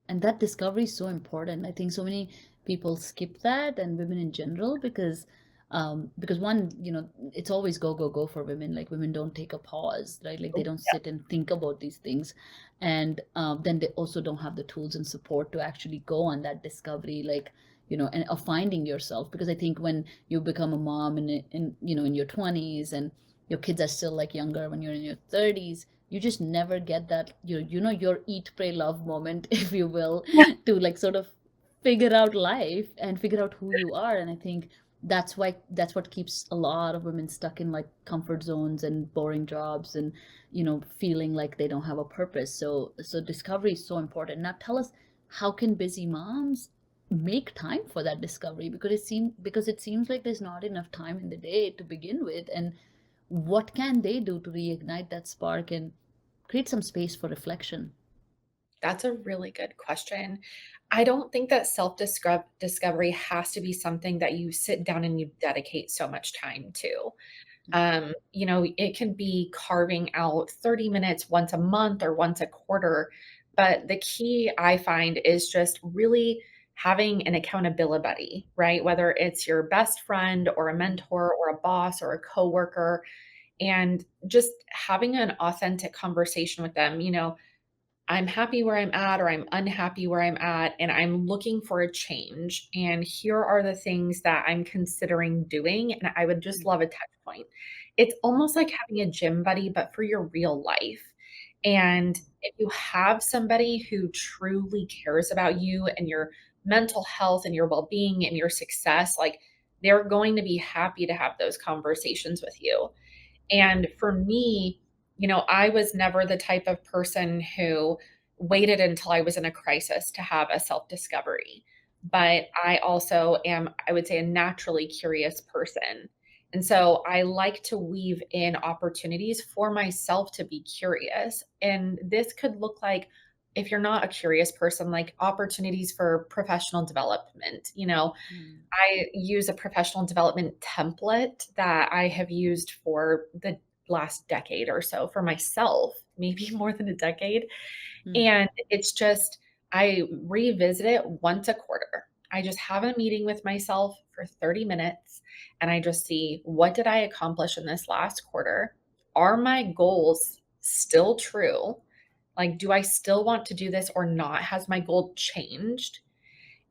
and that discovery is so important. I think so many people skip that, and women in general, because one, it's always go go go for women. Like women don't take a pause, right? Like they don't sit and think about these things, and then they also don't have the tools and support to actually go on that discovery, like and of finding yourself. Because I think when you become a mom in your 20s, and your kids are still like younger when you're in your 30s, you just never get that your eat pray love moment if you will, Yeah. to like sort of figure out life and figure out who you are. And I think that's what keeps a lot of women stuck in like comfort zones and boring jobs, and feeling like they don't have a purpose. So discovery is so important. Now tell us, how can busy moms make time for that discovery? Because it seems like there's not enough time in the day to begin with. And what can they do to reignite that spark and create some space for reflection? That's a really good question. I don't think that self-discovery has to be something that you sit down and you dedicate so much time to. It can be carving out 30 minutes once a month or once a quarter. But the key I find is just really having an accountability buddy, right? Whether it's your best friend or a mentor or a boss or a coworker, and just having an authentic conversation with them. I'm happy where I'm at, or I'm unhappy where I'm at, and I'm looking for a change. And here are the things that I'm considering doing. And I would just love a touch point. It's almost like having a gym buddy, but for your real life. And if you have somebody who truly cares about you and your mental health and your well being and your success, like they're going to be happy to have those conversations with you. And for me, I was never the type of person who waited until I was in a crisis to have a self discovery. But I also am, I would say, a naturally curious person. And so I like to weave in opportunities for myself to be curious. And this could look like, if you're not a curious person, like opportunities for professional development. Mm. I use a professional development template that I have used for the last decade or so for myself, maybe more than a decade. Mm. And it's just, I revisit it once a quarter. I just have a meeting with myself for 30 minutes and I just see, what did I accomplish in this last quarter? Are my goals still true? Like, do I still want to do this or not? Has my goal changed?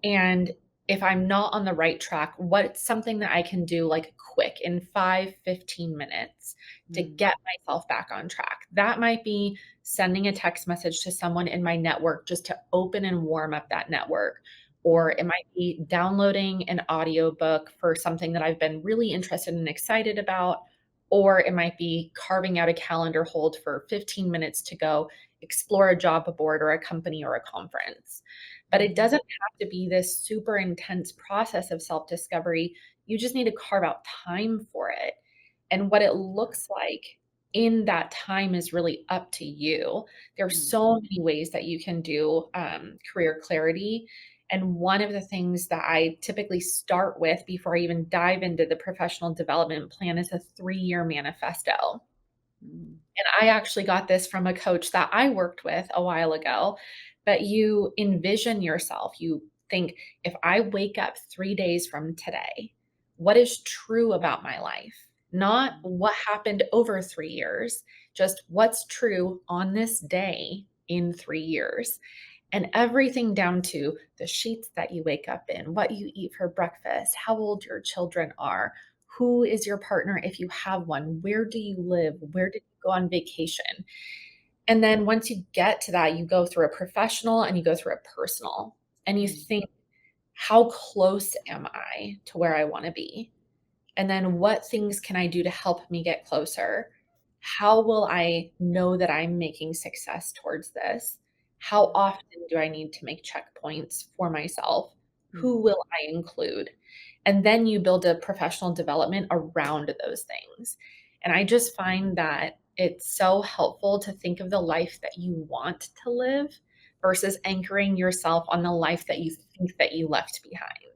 And if I'm not on the right track, what's something that I can do like quick in 5-15 minutes to Mm. get myself back on track? That might be sending a text message to someone in my network just to open and warm up that network. Or Mm. it might be downloading an audiobook for something that I've been really interested and excited about. Or it might be carving out a calendar hold for 15 minutes to go explore a job board or a company or a conference. But it Mhm. doesn't have to be this super intense process of self discovery. You just need to carve out time for it. And what it looks like in that time is really up to you. There's Mm. so many ways that you can do career clarity. And one of the things that I typically start with before I even dive into the professional development plan is a 3-year manifesto. Mm. And I actually got this from a coach that I worked with a while ago. But you envision yourself. You think, if I wake up 3 days from today, what is true about my life? Not Mm. what happened over 3 years, just what's true on this day in 3 years. And everything down to the sheets that you wake up in, what you eat for breakfast, how old your children are, who is your partner if you have one, where do you live, where did you go on vacation. And then once you get to that, you go through a professional and you go through a personal, and you Mm. think, how close am I to where I want to be? And then what things can I do to help me get closer? How will I know that I'm making success towards this? How Mm. often do I need to make checkpoints for myself? Who Mm. will I include? And then you build a professional development around those things. And I just find that it's so helpful to think of the life that you want to live versus anchoring yourself on the life that you think that you left behind.